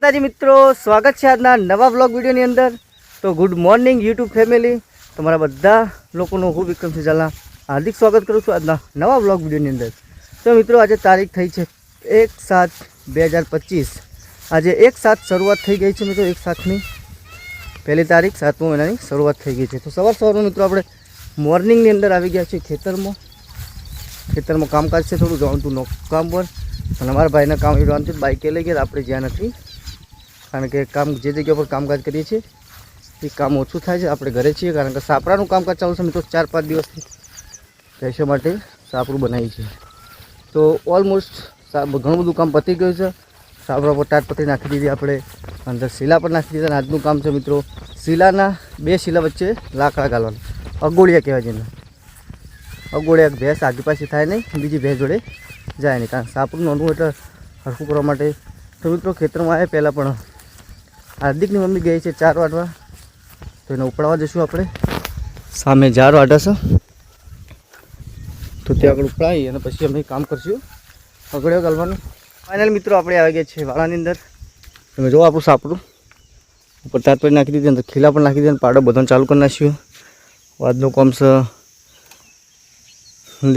માતાજી મિત્રો, સ્વાગત છે આજના નવા વ્લોગ વિડીયોની અંદર। તો ગુડ મોર્નિંગ યુટ્યુબ ફેમિલી, તમારા બધા લોકોનું હું વિક્રમસિંહ ઝાલા હાર્દિક સ્વાગત કરું છું આજના નવા વ્લોગ વિડીયોની અંદર। તો મિત્રો આજે તારીખ થઈ છે 1/7/2025। આજે 1/7 શરૂઆત થઈ ગઈ છે મિત્રો। 1/7ની પહેલી તારીખ 7મા મહિનાની શરૂઆત થઈ ગઈ છે। તો સવારમાં મિત્રો આપણે મોર્નિંગની અંદર આવી ગયા છીએ ખેતરમાં કામકાજ છે, થોડું જવાનું હતું કામ પર, અને અમારા ભાઈના કામ એડવાનું છે, બાઇકે લઈ ગયા આપણે જ્યાં નથી, કારણ કે કામ જે જગ્યા પર કામકાજ કરીએ છીએ એ કામ ઓછું થાય છે, આપણે ઘરે છીએ, કારણ કે સાપરાનું કામકાજ ચાલુ છે મિત્રો। 4-5 દિવસથી ભેંસો માટે સાપરું બનાવી છે, તો ઓલમોસ્ટ ઘણું બધું કામ પતી ગયું છે। સાપરા પર તાટપત્રી નાખી દીધી આપણે, અંદર શીલા પર નાખી દીધા, અને આજનું કામ છે મિત્રો શીલાના 2 શીલા વચ્ચે લાકડા ગાળવાના, અગોળિયા કહેવાય જેને। અગોળિયા ભેંસ આગી પાછી થાય નહીં, બીજી ભેંસ જોડે જાય નહીં, કારણ સાપરું નોંધવું એટલે હરખું કરવા માટે। તો મિત્રો ખેતરમાં આવ્યા પહેલાં પણ હાર્દિકની મમ્મી ગઈ છે 4 વાટવા, તો એને ઉપડાવવા જઈશું આપણે। સામે 4 વાટા છે, તો ત્યાં આગળ ઉપડાવી અને પછી અમે કામ કરશું અગળ્યો ગાળવાનું। ફાઇનલ મિત્રો આપણે આવી ગયા છીએ વાળાની અંદર। તમે જો આપણું સાપરું ઉપર તાટપત્રી નાખી દીધી, અંદર ખીલા પણ નાખી દીધી, પાડો બધાને ચાલુ કરી નાખ્યું। આજનું કામ છે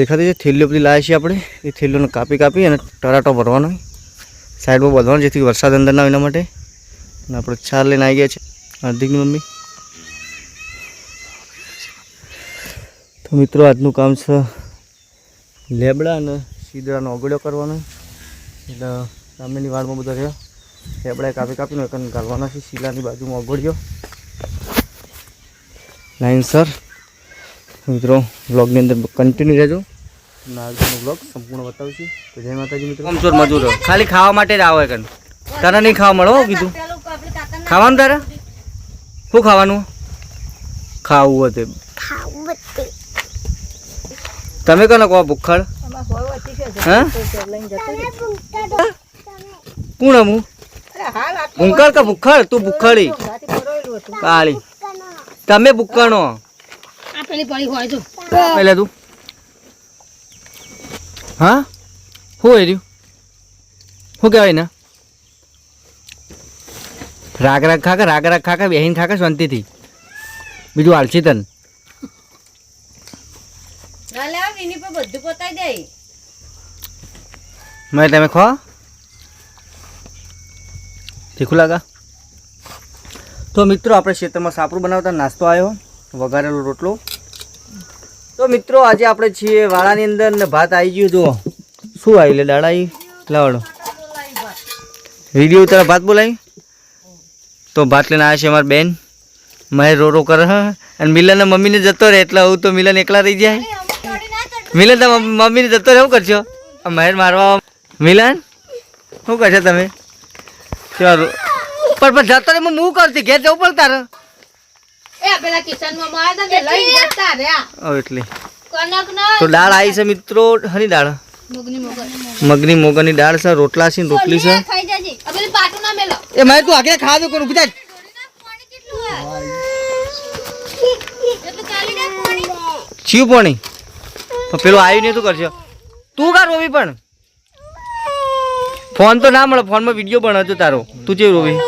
દેખાતી છે, થેલીઓ બધી લાવીએ છીએ આપણે, એ થેલીઓને કાપી અને ટરાટો ભરવાનો સાઈડમાં બાંધવાનો, જેથી વરસાદ અંદર ના એના માટે। અને આપણે છાર લઈને આવી ગયા છે હાર્દિકની મમ્મી। તો મિત્રો આજનું કામ છે લેબડા અને શીદડાનો અગળ્યો કરવાનો, એટલે સામેની વાળમાં બધા રહ્યા લેબડા કાપીને એક ગાળવાના છે, શીલાની બાજુમાં અગળ્યો લાઈન સર। મિત્રો વ્લોગની અંદર કન્ટિન્યુ રહેજો, આજનો વ્લોગ સંપૂર્ણ બતાવીશું। તો જય માતાજી મિત્રો। કમજોર મજૂરો ખાલી ખાવા માટે જ આવે, કન તારા નહીં ખાવા મળો કીધું, ખાવાનું તારે શું ખાવાનું? ખાવું હતું તમે કને કહો ભૂખડ? હા કોણ હું ભૂંકડ કે ભૂખડ? તું ભૂખડી કાળી, તમે ભૂખણો પહેલા તું। હા શું રહ્યું, શું કહેવાય ને? રાગ ખાકા બેહીને ખાકા શાંતિથી, બીજું હાલશી તન મેં તમે ખો તીખું લાગા। તો મિત્રો આપણે ખેતરમાં સાપરું બનાવતા નાસ્તો આવ્યો, વઘારેલો રોટલો। તો મિત્રો આજે આપણે છીએ વાળાની અંદર ને ભાત આવી ગયું। જુઓ શું આવી લે દાળ આવી લાવડો વિડીયો તારા ભાત બોલાવી। તો ભાત લઈને આવ્યા છે અમારી બેન, મહેર રો કરે, અને મિલનના મમ્મીને જતો રહે, એટલે હું તો મિલન એકલા રહી જાય। મિલન તો મમ્મીને જતો રહે, શું કરશો? મહેર મારવા મિલન શું કરશો તમે? ચાલો પણ જતો રે હું કરતી, ઘેર જવું પડે તારે એટલે। તો દાળ આવી છે મિત્રો, હની દાળ? મગની મોગરની દાળ છે, રોટલા છે, રોટલી છે। એ મેં તું આગે ખા દો કરું બધા છીવ પાણી પેલું આવ્યું નહીં, તું કરશો તું કા રોવી? પણ ફોન તો ના મળે, ફોનમાં વિડીયો બનાવજો તારો, તું જે રોવી।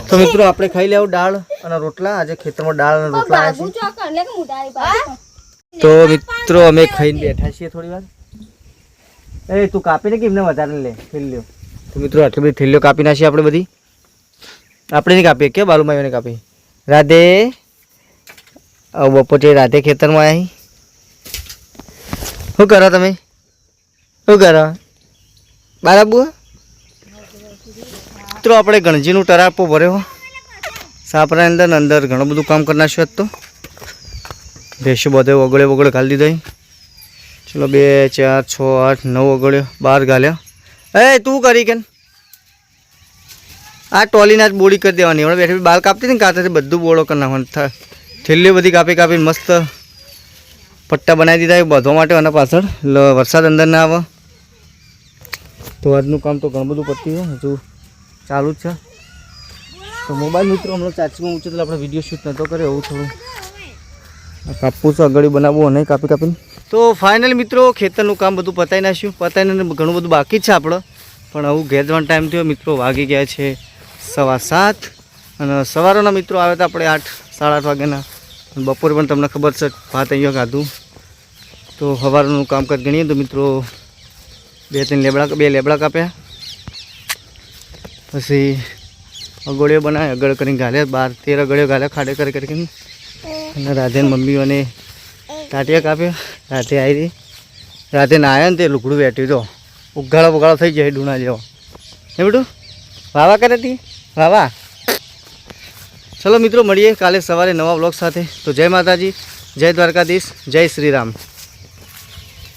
તો મિત્રો આપણે ખાઈ લેવું દાળ અને રોટલા। આજે ખેતરમાં દાળ અને રોટલા આવ્યા છે। તો મિત્રો અમે ખાઈને બેઠા છીએ થોડી વાર। એ તું કાપીને કે એમને વધારે લે થેલીઓ? તો મિત્રો આટલી બધી થેલીઓ કાપી નાખીએ આપણે બધી, આપણે નહીં કાપીએ કે બાલુમાઈઓને કાપી। રાધે બપોરે રાધે ખેતરમાં આવી, શું કરો તમે? શું કરો બારાબુ? મિત્રો આપણે ગણજીનું ટરાપો ભર્યો સાપરાની અંદર ઘણું બધું કામ કરી નાખ્યું હતું। તો ભેંસો બધે વગળે ખાલી દીધો, ચલો 2 4 6 8 9 વગળ્યો, 12 ગાલ્યા। એ તું કરી કે આ ટોલીને જ બોડી કરી દેવાની, હમણાં બેઠી બાલ કાપતી હતી ને કાંતાથી બધું બોળો કરી નાખવાનો, થેલીઓ બધી કાપીને મસ્ત પટ્ટા બનાવી દીધા બાંધવા માટે, અને પાછળ વરસાદ અંદર ના આવે। તો આજનું કામ તો ઘણું બધું પતી છે, હજુ ચાલુ જ છે। તો મોબાઈલ મિત્રો હમણાં ચાર્જિંગમાં ઊંચો, એટલે આપણે વિડીયો શૂટ નહોતો કર્યો, એવું થોડું કાપવું છે, અગળી બનાવવું નહીં કાપીને। તો ફાઇનલ મિત્રો ખેતરનું કામ બધું પતાવી નાખ્યું, પતાવીને ઘણું બધું બાકી જ છે આપણે, પણ આવું ઘેર જવાનો ટાઈમ થયો મિત્રો, વાગી ગયા છે 7:15 અને સવારના મિત્રો આવે તો આપણે 8 સાડા 8 વાગ્યાના. બપોરે પણ તમને ખબર છે ભાત અહીંયા ખાધું. તો સવારનું કામકાજ ગણીએ તો મિત્રો 2 લેબડા કાપ્યા, પછી અગોળીઓ બનાવ્યા, અગળ કરીને ઘાલ્યા, 12-13 અગળીઓ ઘાલ્યા ખાડે કરીને. અને રાધેન મમ્મીઓને ટાટિયા કાપ્યા. રાધે આવી રાધે નાયા ને તે લુગડું વેટ્યું તો ઉગાળો થઈ જાય ડૂણા જેવો. એ બેટું વાવા કરે હતી વાવા. ચલો મિત્રો મળીએ કાલે સવારે નવા વ્લોગ સાથે. તો જય માતાજી, જય દ્વારકાધીશ, જય શ્રી રામ.